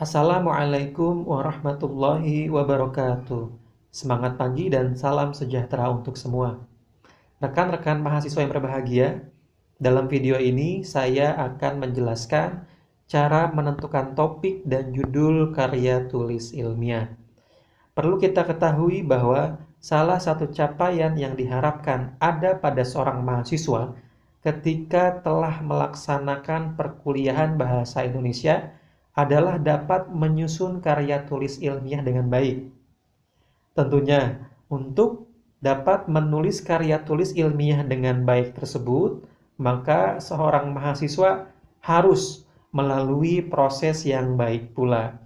Assalamualaikum warahmatullahi wabarakatuh. Semangat pagi dan salam sejahtera untuk semua. Rekan-rekan mahasiswa yang berbahagia, dalam video ini saya akan menjelaskan cara menentukan topik dan judul karya tulis ilmiah. Perlu kita ketahui bahwa salah satu capaian yang diharapkan ada pada seorang mahasiswa ketika telah melaksanakan perkuliahan bahasa Indonesia adalah dapat menyusun karya tulis ilmiah dengan baik. Tentunya, untuk dapat menulis karya tulis ilmiah dengan baik tersebut, maka seorang mahasiswa harus melalui proses yang baik pula.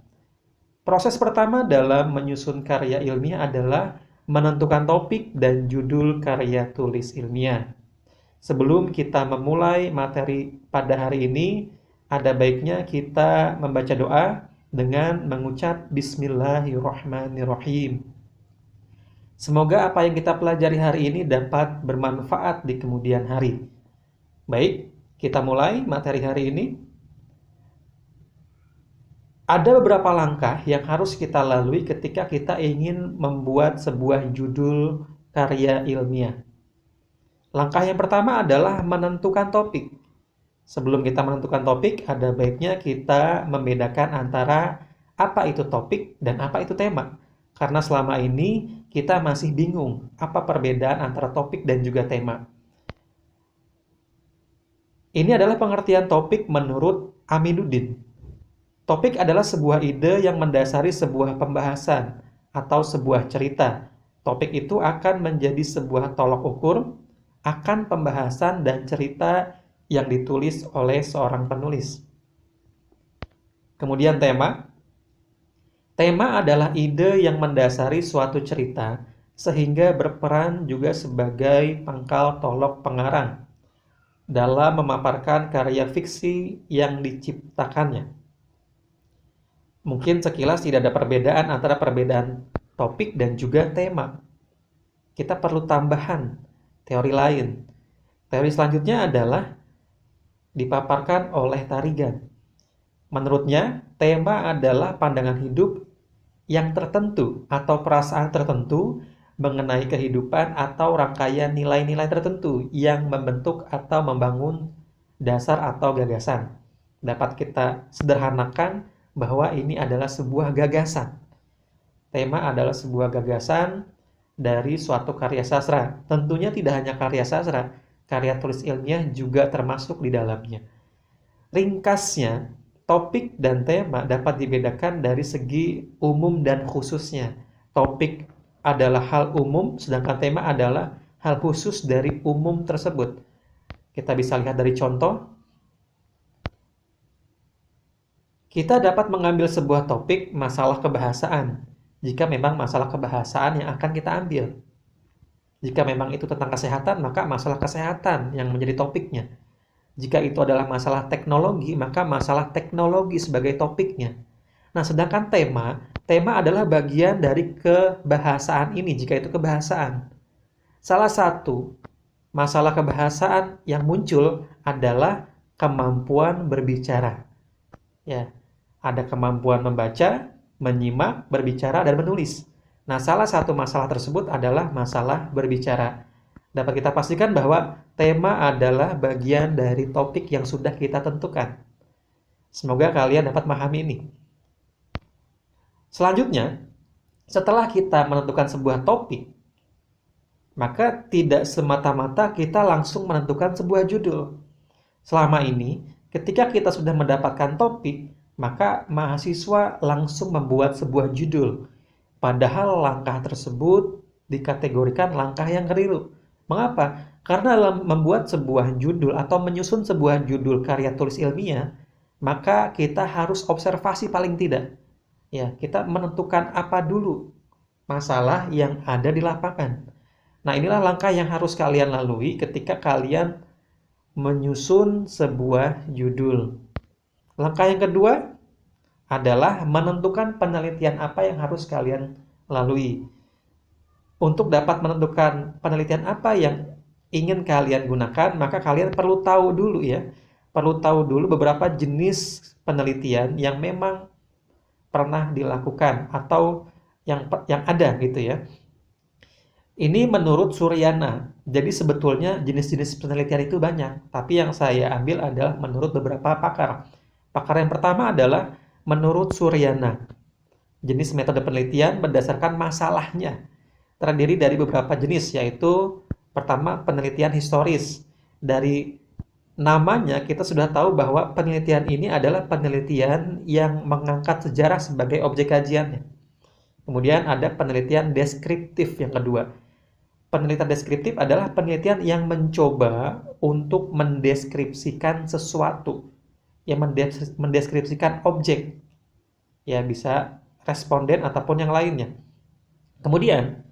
Proses pertama dalam menyusun karya ilmiah adalah menentukan topik dan judul karya tulis ilmiah. Sebelum kita memulai materi pada hari ini, ada baiknya kita membaca doa dengan mengucap Bismillahirrahmanirrahim. Semoga apa yang kita pelajari hari ini dapat bermanfaat di kemudian hari. Baik, kita mulai materi hari ini. Ada beberapa langkah yang harus kita lalui ketika kita ingin membuat sebuah judul karya ilmiah. Langkah yang pertama adalah menentukan topik. Sebelum kita menentukan topik, ada baiknya kita membedakan antara apa itu topik dan apa itu tema. Karena selama ini kita masih bingung apa perbedaan antara topik dan juga tema. Ini adalah pengertian topik menurut Aminuddin. Topik adalah sebuah ide yang mendasari sebuah pembahasan atau sebuah cerita. Topik itu akan menjadi sebuah tolok ukur akan pembahasan dan cerita yang ditulis oleh seorang penulis. Kemudian tema. Tema adalah ide yang mendasari suatu cerita sehingga berperan juga sebagai pangkal tolok pengarang dalam memaparkan karya fiksi yang diciptakannya. Mungkin sekilas tidak ada perbedaan antara perbedaan topik dan juga tema. Kita perlu tambahan teori lain. Teori selanjutnya adalah dipaparkan oleh Tarigan. Menurutnya, tema adalah pandangan hidup yang tertentu atau perasaan tertentu mengenai kehidupan atau rangkaian nilai-nilai tertentu yang membentuk atau membangun dasar atau gagasan. Dapat kita sederhanakan bahwa ini adalah sebuah gagasan. Tema adalah sebuah gagasan dari suatu karya sastra. Tentunya tidak hanya karya sastra, karya tulis ilmiah juga termasuk di dalamnya. Ringkasnya, topik dan tema dapat dibedakan dari segi umum dan khususnya. Topik adalah hal umum, sedangkan tema adalah hal khusus dari umum tersebut. Kita bisa lihat dari contoh. Kita dapat mengambil sebuah topik masalah kebahasaan, jika memang masalah kebahasaan yang akan kita ambil. Jika memang itu tentang kesehatan, maka masalah kesehatan yang menjadi topiknya. Jika itu adalah masalah teknologi, maka masalah teknologi sebagai topiknya. Nah, sedangkan tema adalah bagian dari kebahasaan ini, jika itu kebahasaan. Salah satu masalah kebahasaan yang muncul adalah kemampuan berbicara. Ya, ada kemampuan membaca, menyimak, berbicara, dan menulis. Nah, salah satu masalah tersebut adalah masalah berbicara. Dapat kita pastikan bahwa tema adalah bagian dari topik yang sudah kita tentukan. Semoga kalian dapat memahami ini. Selanjutnya, setelah kita menentukan sebuah topik, maka tidak semata-mata kita langsung menentukan sebuah judul. Selama ini, ketika kita sudah mendapatkan topik, maka mahasiswa langsung membuat sebuah judul. Padahal langkah tersebut dikategorikan langkah yang keliru. Mengapa? Karena dalam membuat sebuah judul atau menyusun sebuah judul karya tulis ilmiah, maka kita harus observasi paling tidak. Ya, kita menentukan apa dulu masalah yang ada di lapangan. Nah, inilah langkah yang harus kalian lalui ketika kalian menyusun sebuah judul. Langkah yang kedua adalah menentukan penelitian apa yang harus kalian lalui. Untuk dapat menentukan penelitian apa yang ingin kalian gunakan, maka kalian perlu tahu dulu ya. Perlu tahu dulu beberapa jenis penelitian yang memang pernah dilakukan atau yang ada gitu ya. Ini menurut Suryana. Jadi sebetulnya jenis-jenis penelitian itu banyak, tapi yang saya ambil adalah menurut beberapa pakar. Pakar yang pertama adalah menurut Suryana. Jenis metode penelitian berdasarkan masalahnya. Terdiri dari beberapa jenis, yaitu pertama penelitian historis. Dari namanya kita sudah tahu bahwa penelitian ini adalah penelitian yang mengangkat sejarah sebagai objek kajiannya. Kemudian ada penelitian deskriptif yang kedua. Penelitian deskriptif adalah penelitian yang mencoba untuk mendeskripsikan sesuatu, yang mendeskripsikan objek, ya bisa responden ataupun yang lainnya. Kemudian,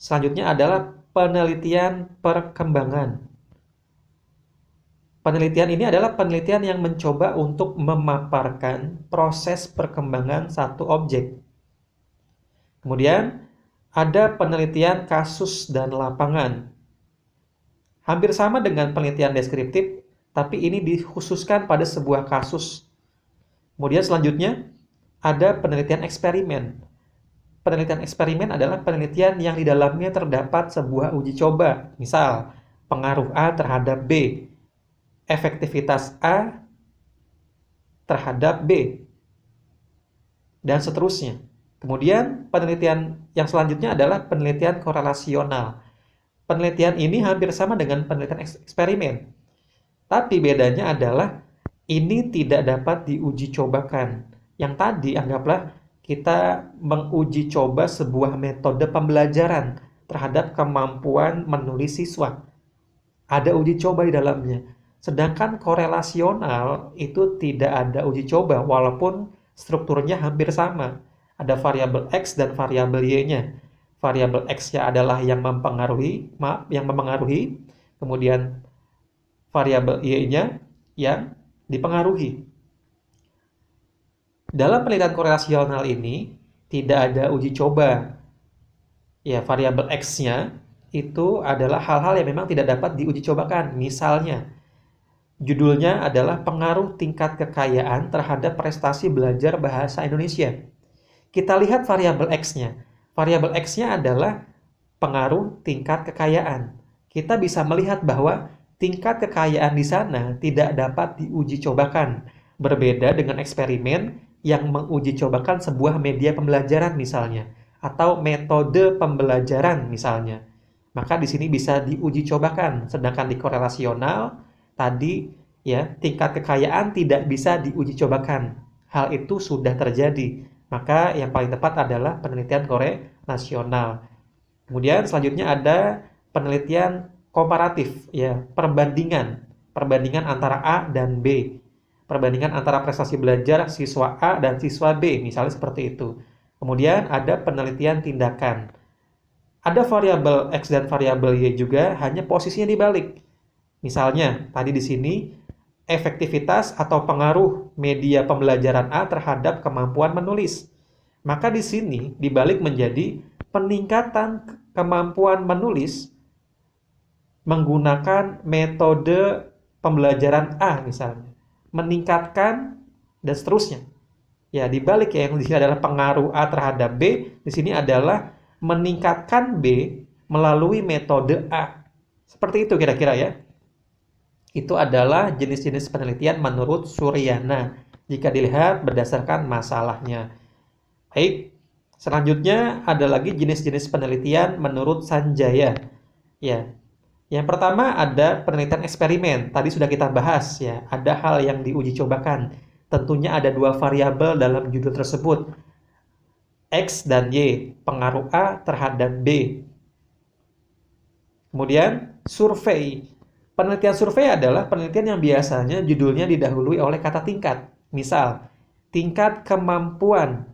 selanjutnya adalah penelitian perkembangan. Penelitian ini adalah penelitian yang mencoba untuk memaparkan proses perkembangan satu objek. Kemudian, ada penelitian kasus dan lapangan. Hampir sama dengan penelitian deskriptif, tapi ini dikhususkan pada sebuah kasus. Kemudian selanjutnya, ada penelitian eksperimen. Penelitian eksperimen adalah penelitian yang di dalamnya terdapat sebuah uji coba. Misal, pengaruh A terhadap B, efektivitas A terhadap B, dan seterusnya. Kemudian penelitian yang selanjutnya adalah penelitian korelasional. Penelitian ini hampir sama dengan penelitian eksperimen. Tapi bedanya adalah ini tidak dapat diuji cobakan. Yang tadi anggaplah kita menguji coba sebuah metode pembelajaran terhadap kemampuan menulis siswa. Ada uji coba di dalamnya. Sedangkan korelasional itu tidak ada uji coba walaupun strukturnya hampir sama. Ada variabel X dan variabel Y-nya. Variabel X-nya adalah yang mempengaruhi, kemudian variabel Y-nya yang dipengaruhi. Dalam penelitian korelasional ini tidak ada uji coba. Ya, variabel X-nya itu adalah hal-hal yang memang tidak dapat diuji cobakan. Misalnya, judulnya adalah pengaruh tingkat kekayaan terhadap prestasi belajar bahasa Indonesia. Kita lihat variabel X-nya. Variabel X-nya adalah pengaruh tingkat kekayaan. Kita bisa melihat bahwa tingkat kekayaan di sana tidak dapat diuji cobakan. Berbeda dengan eksperimen yang menguji cobakan sebuah media pembelajaran misalnya, atau metode pembelajaran misalnya. Maka di sini bisa diuji cobakan. Sedangkan di korelasional, tadi ya tingkat kekayaan tidak bisa diuji cobakan. Hal itu sudah terjadi. Maka yang paling tepat adalah penelitian korelasional. Kemudian selanjutnya ada penelitian komparatif, ya, perbandingan antara A dan B. Perbandingan antara prestasi belajar siswa A dan siswa B, misalnya seperti itu. Kemudian ada penelitian tindakan. Ada variabel X dan variabel Y juga, hanya posisinya dibalik. Misalnya, tadi di sini efektivitas atau pengaruh media pembelajaran A terhadap kemampuan menulis. Maka di sini dibalik menjadi peningkatan kemampuan menulis menggunakan metode pembelajaran A misalnya. Meningkatkan dan seterusnya. Ya, dibalik ya yang di sini adalah pengaruh A terhadap B, di sini adalah meningkatkan B melalui metode A. Seperti itu kira-kira ya. Itu adalah jenis-jenis penelitian menurut Suryana jika dilihat berdasarkan masalahnya. Baik, selanjutnya ada lagi jenis-jenis penelitian menurut Sanjaya. Ya, yang pertama ada penelitian eksperimen. Tadi sudah kita bahas ya, ada hal yang diuji cobakan. Tentunya ada dua variabel dalam judul tersebut, X dan Y, pengaruh A terhadap B. Kemudian survei. Penelitian survei adalah penelitian yang biasanya judulnya didahului oleh kata tingkat. Misal, tingkat kemampuan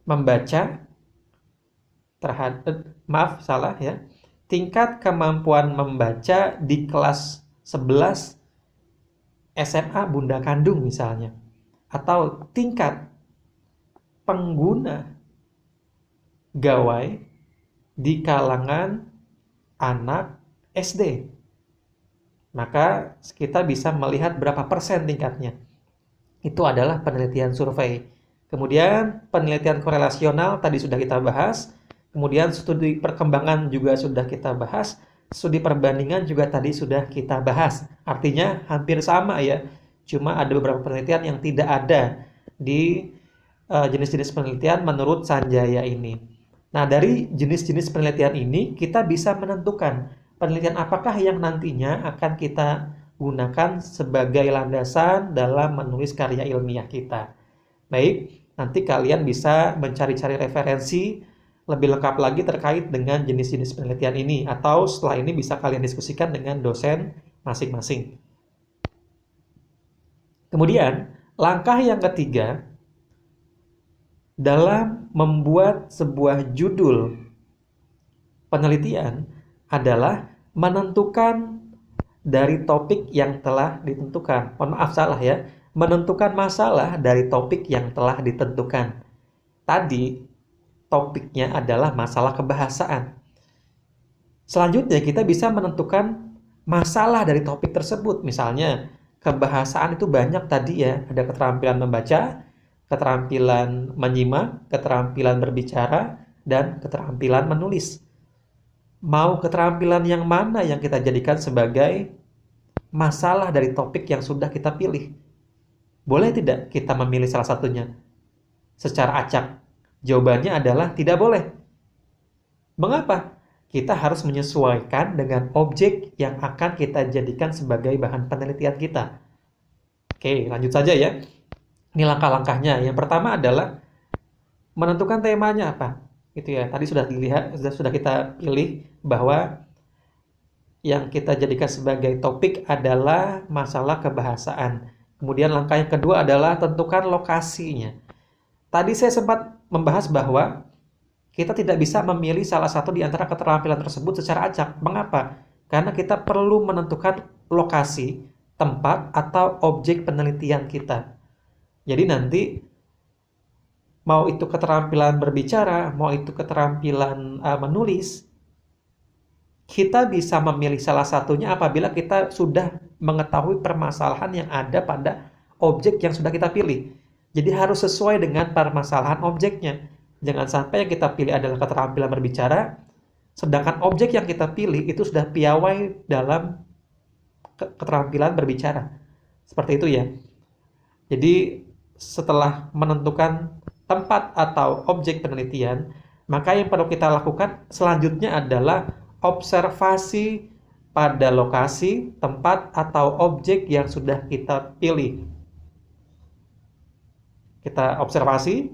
membaca tingkat kemampuan membaca di kelas 11 SMA Bunda Kandung misalnya. Atau tingkat pengguna gawai di kalangan anak SD. Maka kita bisa melihat berapa persen tingkatnya. Itu adalah penelitian survei. Kemudian penelitian korelasional tadi sudah kita bahas. Kemudian studi perkembangan juga sudah kita bahas. Studi perbandingan juga tadi sudah kita bahas. Artinya hampir sama ya. Cuma ada beberapa penelitian yang tidak ada di jenis-jenis penelitian menurut Sanjaya ini. Nah, dari jenis-jenis penelitian ini kita bisa menentukan penelitian apakah yang nantinya akan kita gunakan sebagai landasan dalam menulis karya ilmiah kita. Baik, nanti kalian bisa mencari-cari referensi lebih lengkap lagi terkait dengan jenis-jenis penelitian ini, atau setelah ini bisa kalian diskusikan dengan dosen masing-masing. Kemudian, langkah yang ketiga dalam membuat sebuah judul penelitian adalah menentukan dari topik yang telah ditentukan. Mohon maaf, salah ya. Menentukan masalah dari topik yang telah ditentukan. Tadi topiknya adalah masalah kebahasaan. Selanjutnya kita bisa menentukan masalah dari topik tersebut. Misalnya, kebahasaan itu banyak tadi ya. Ada keterampilan membaca, keterampilan menyimak, keterampilan berbicara, dan keterampilan menulis. Mau keterampilan yang mana yang kita jadikan sebagai masalah dari topik yang sudah kita pilih? Boleh tidak kita memilih salah satunya secara acak? Jawabannya adalah tidak boleh. Mengapa? Kita harus menyesuaikan dengan objek yang akan kita jadikan sebagai bahan penelitian kita. Oke, lanjut saja ya. Ini langkah-langkahnya. Yang pertama adalah menentukan temanya apa. Gitu ya. Tadi sudah dilihat, sudah kita pilih bahwa yang kita jadikan sebagai topik adalah masalah kebahasaan. Kemudian langkah yang kedua adalah tentukan lokasinya. Tadi saya sempat membahas bahwa kita tidak bisa memilih salah satu di antara keterampilan tersebut secara acak. Mengapa? Karena kita perlu menentukan lokasi, tempat, atau objek penelitian kita. Jadi nanti mau itu keterampilan berbicara, mau itu keterampilan menulis, kita bisa memilih salah satunya apabila kita sudah mengetahui permasalahan yang ada pada objek yang sudah kita pilih. Jadi harus sesuai dengan permasalahan objeknya. Jangan sampai yang kita pilih adalah keterampilan berbicara, sedangkan objek yang kita pilih itu sudah piawai dalam keterampilan berbicara. Seperti itu ya. Jadi setelah menentukan tempat atau objek penelitian, maka yang perlu kita lakukan selanjutnya adalah observasi pada lokasi, tempat, atau objek yang sudah kita pilih. Kita observasi,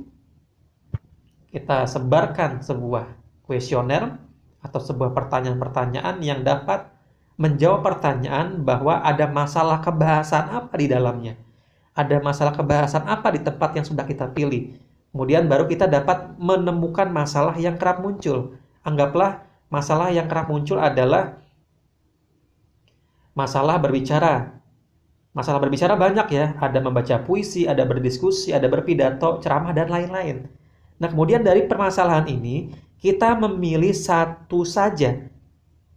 kita sebarkan sebuah kuesioner atau sebuah pertanyaan-pertanyaan yang dapat menjawab pertanyaan bahwa ada masalah kebahasaan apa di dalamnya. Ada masalah kebahasan apa di tempat yang sudah kita pilih. Kemudian baru kita dapat menemukan masalah yang kerap muncul. Anggaplah masalah yang kerap muncul adalah masalah berbicara. Masalah berbicara banyak ya, ada membaca puisi, ada berdiskusi, ada berpidato, ceramah, dan lain-lain. Nah, kemudian dari permasalahan ini, kita memilih satu saja.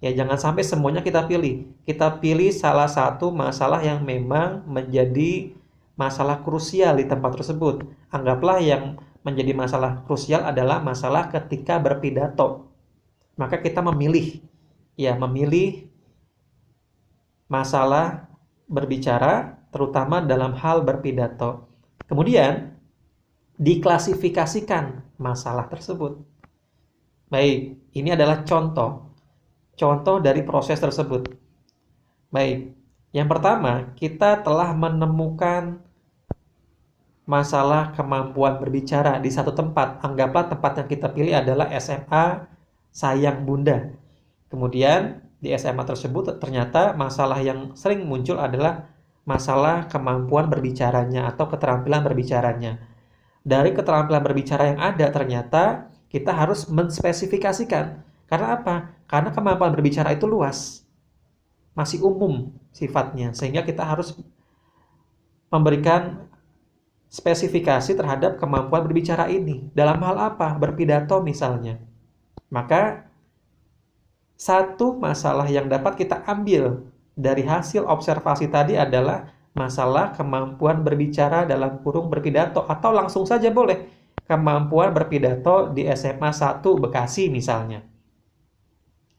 Ya, jangan sampai semuanya kita pilih. Kita pilih salah satu masalah yang memang menjadi masalah krusial di tempat tersebut. Anggaplah yang menjadi masalah krusial adalah masalah ketika berpidato. Maka kita memilih masalah berbicara, terutama dalam hal berpidato. Kemudian, diklasifikasikan masalah tersebut. Baik, ini adalah contoh dari proses tersebut. Baik, yang pertama, kita telah menemukan masalah kemampuan berbicara di satu tempat. Anggaplah tempat yang kita pilih adalah SMA Sayang Bunda. Kemudian di SMA tersebut ternyata masalah yang sering muncul adalah masalah kemampuan berbicaranya atau keterampilan berbicaranya. Dari keterampilan berbicara yang ada ternyata kita harus menspesifikasikan. Karena apa? Karena kemampuan berbicara itu luas. Masih umum sifatnya. Sehingga kita harus memberikan spesifikasi terhadap kemampuan berbicara ini. Dalam hal apa? Berpidato misalnya. Maka satu masalah yang dapat kita ambil dari hasil observasi tadi adalah masalah kemampuan berbicara dalam kurung berpidato, atau langsung saja boleh kemampuan berpidato di SMA 1 Bekasi misalnya.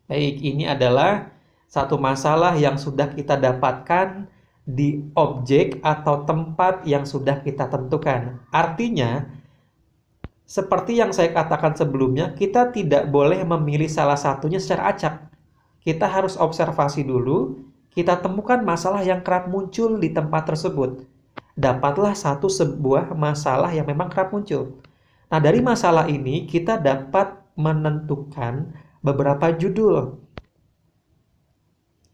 Baik, ini adalah satu masalah yang sudah kita dapatkan di objek atau tempat yang sudah kita tentukan. Artinya, seperti yang saya katakan sebelumnya, kita tidak boleh memilih salah satunya secara acak. Kita harus observasi dulu, kita temukan masalah yang kerap muncul di tempat tersebut. Dapatlah sebuah masalah yang memang kerap muncul. Nah, dari masalah ini kita dapat menentukan beberapa judul.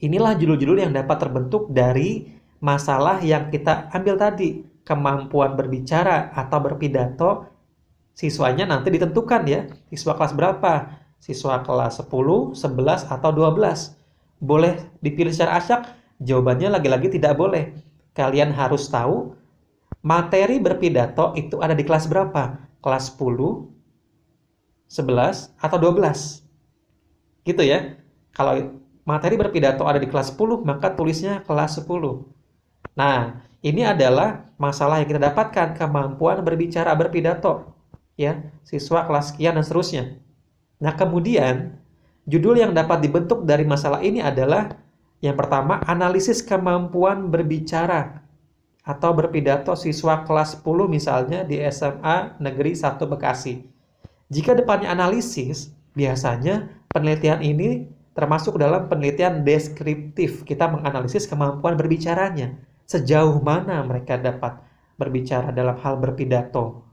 Inilah judul-judul yang dapat terbentuk dari masalah yang kita ambil tadi. Kemampuan berbicara atau berpidato, siswanya nanti ditentukan ya, siswa kelas berapa? Siswa kelas 10, 11, atau 12. Boleh dipilih secara acak? Jawabannya lagi-lagi tidak boleh. Kalian harus tahu materi berpidato itu ada di kelas berapa? Kelas 10, 11, atau 12. Gitu ya. Kalau materi berpidato ada di kelas 10, maka tulisnya kelas 10. Nah, ini adalah masalah yang kita dapatkan, kemampuan berbicara berpidato. Ya, siswa kelas sekian dan seterusnya. Nah, kemudian judul yang dapat dibentuk dari masalah ini adalah yang pertama, analisis kemampuan berbicara atau berpidato siswa kelas 10 misalnya di SMA Negeri 1 Bekasi. Jika depannya analisis, biasanya penelitian ini termasuk dalam penelitian deskriptif. Kita menganalisis kemampuan berbicaranya. Sejauh mana mereka dapat berbicara dalam hal berpidato.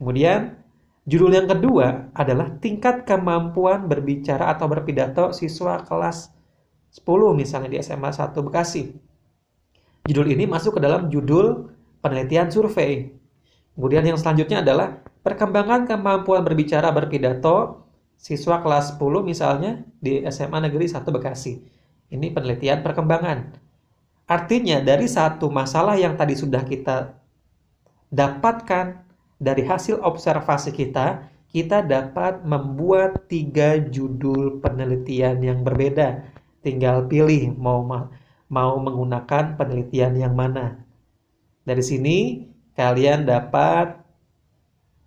Kemudian, judul yang kedua adalah tingkat kemampuan berbicara atau berpidato siswa kelas 10 misalnya di SMA 1 Bekasi. Judul ini masuk ke dalam judul penelitian survei. Kemudian yang selanjutnya adalah perkembangan kemampuan berbicara berpidato siswa kelas 10 misalnya di SMA Negeri 1 Bekasi. Ini penelitian perkembangan. Artinya dari satu masalah yang tadi sudah kita dapatkan dari hasil observasi kita, kita dapat membuat 3 judul penelitian yang berbeda. Tinggal pilih mau menggunakan penelitian yang mana. Dari sini kalian dapat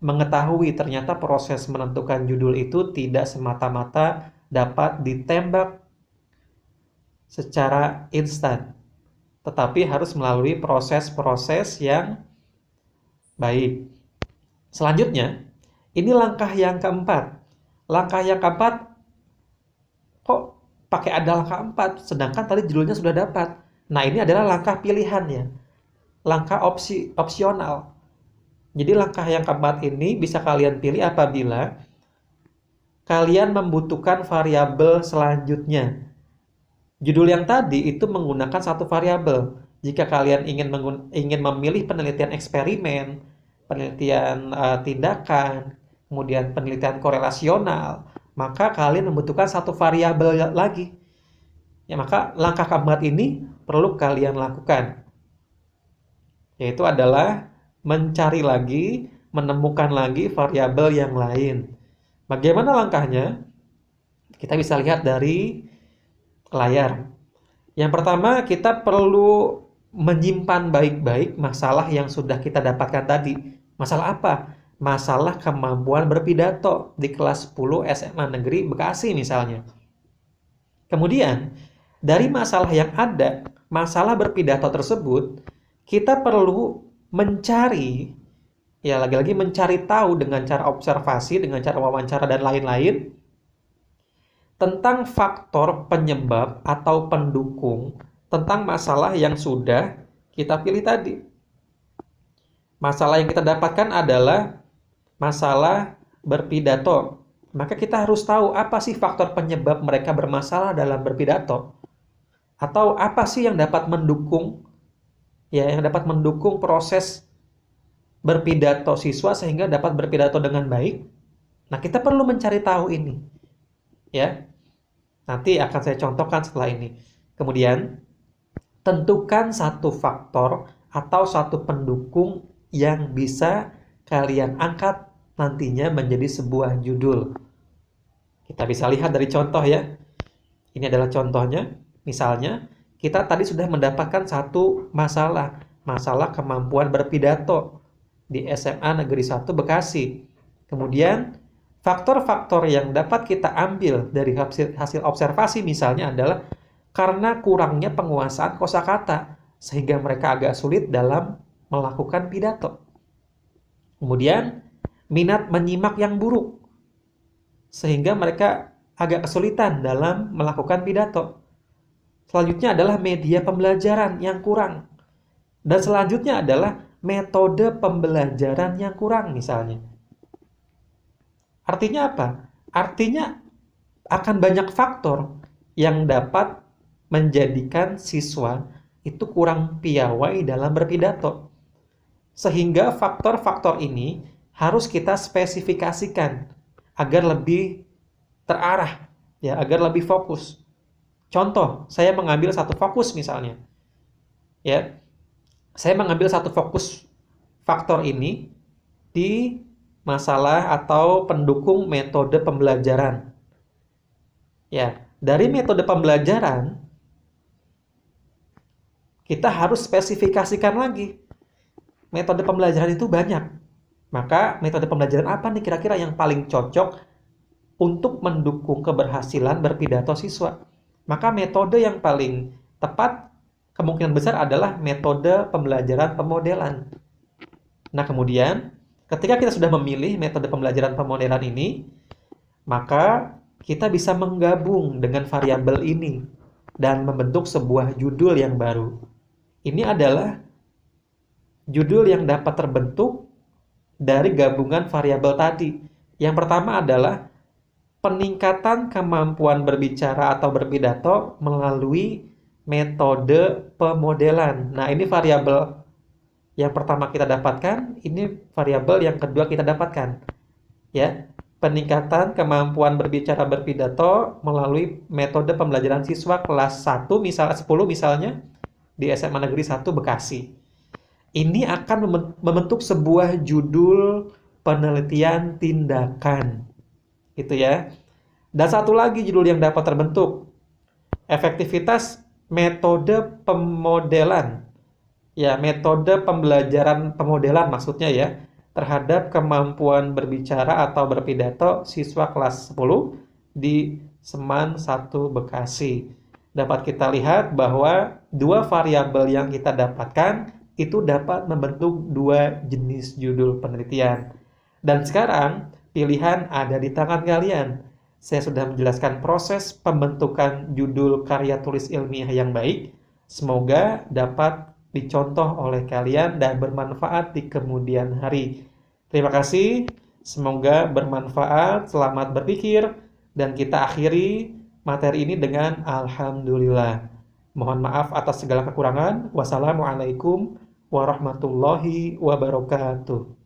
mengetahui ternyata proses menentukan judul itu tidak semata-mata dapat ditembak secara instan, tetapi harus melalui proses-proses yang baik. Selanjutnya, ini langkah yang keempat. Langkah yang keempat, kok pakai ada langkah 4, sedangkan tadi judulnya sudah dapat. Nah, ini adalah langkah pilihannya. Langkah opsional. Jadi langkah yang keempat ini bisa kalian pilih apabila kalian membutuhkan variabel selanjutnya. Judul yang tadi itu menggunakan satu variabel. Jika kalian ingin memilih penelitian eksperimen, penelitian tindakan, kemudian penelitian korelasional, maka kalian membutuhkan satu variabel lagi. Ya, maka langkah keempat ini perlu kalian lakukan. Yaitu adalah mencari lagi, menemukan lagi variabel yang lain. Bagaimana langkahnya? Kita bisa lihat dari layar. Yang pertama, kita perlu menyimpan baik-baik masalah yang sudah kita dapatkan tadi. Masalah apa? Masalah kemampuan berpidato di kelas 10 SMA Negeri Bekasi misalnya. Kemudian, dari masalah yang ada, masalah berpidato tersebut, kita perlu mencari, ya lagi-lagi mencari tahu dengan cara observasi, dengan cara wawancara dan lain-lain, tentang faktor penyebab atau pendukung tentang masalah yang sudah kita pilih tadi. Masalah yang kita dapatkan adalah masalah berpidato. Maka kita harus tahu apa sih faktor penyebab mereka bermasalah dalam berpidato. Atau apa sih yang dapat mendukung, ya yang dapat mendukung proses berpidato siswa sehingga dapat berpidato dengan baik. Nah, kita perlu mencari tahu ini. Ya. Nanti akan saya contohkan setelah ini. Kemudian, tentukan satu faktor atau satu pendukung yang bisa kalian angkat nantinya menjadi sebuah judul. Kita bisa lihat dari contoh ya. Ini adalah contohnya. Misalnya, kita tadi sudah mendapatkan satu masalah kemampuan berpidato di SMA Negeri 1 Bekasi. Kemudian, faktor-faktor yang dapat kita ambil dari hasil observasi misalnya adalah karena kurangnya penguasaan kosakata, sehingga mereka agak sulit dalam melakukan pidato. Kemudian, minat menyimak yang buruk, sehingga mereka agak kesulitan dalam melakukan pidato. Selanjutnya adalah media pembelajaran yang kurang. Dan selanjutnya adalah metode pembelajaran yang kurang misalnya. Artinya apa? Artinya akan banyak faktor yang dapat menjadikan siswa itu kurang piawai dalam berpidato. Sehingga faktor-faktor ini harus kita spesifikasikan agar lebih terarah, ya, agar lebih fokus. Contoh, saya mengambil satu fokus misalnya. Ya, saya mengambil satu fokus faktor ini di masalah atau pendukung metode pembelajaran. Ya, dari metode pembelajaran kita harus spesifikasikan lagi. Metode pembelajaran itu banyak. Maka metode pembelajaran apa nih kira-kira yang paling cocok untuk mendukung keberhasilan berpidato siswa? Maka metode yang paling tepat kemungkinan besar adalah metode pembelajaran pemodelan. Nah, kemudian ketika kita sudah memilih metode pembelajaran pemodelan ini, maka kita bisa menggabung dengan variabel ini dan membentuk sebuah judul yang baru. Ini adalah judul yang dapat terbentuk dari gabungan variabel tadi. Yang pertama adalah peningkatan kemampuan berbicara atau berpidato melalui metode pemodelan. Nah, ini variabel yang pertama kita dapatkan, ini variabel yang kedua kita dapatkan. Ya, peningkatan kemampuan berbicara berpidato melalui metode pembelajaran siswa kelas 1 misalnya 10 misalnya di SMA Negeri 1 Bekasi. Ini akan membentuk sebuah judul penelitian tindakan. Gitu ya. Dan satu lagi judul yang dapat terbentuk, efektivitas metode pemodelan. Ya, metode pembelajaran pemodelan maksudnya ya, terhadap kemampuan berbicara atau berpidato siswa kelas 10 di Seman 1 Bekasi. Dapat kita lihat bahwa dua variabel yang kita dapatkan itu dapat membentuk dua jenis judul penelitian. Dan sekarang pilihan ada di tangan kalian. Saya sudah menjelaskan proses pembentukan judul karya tulis ilmiah yang baik. Semoga dapat dicontoh oleh kalian dan bermanfaat di kemudian hari. Terima kasih, semoga bermanfaat, selamat berpikir, dan kita akhiri materi ini dengan alhamdulillah. Mohon maaf atas segala kekurangan. Wassalamualaikum warahmatullahi wabarakatuh.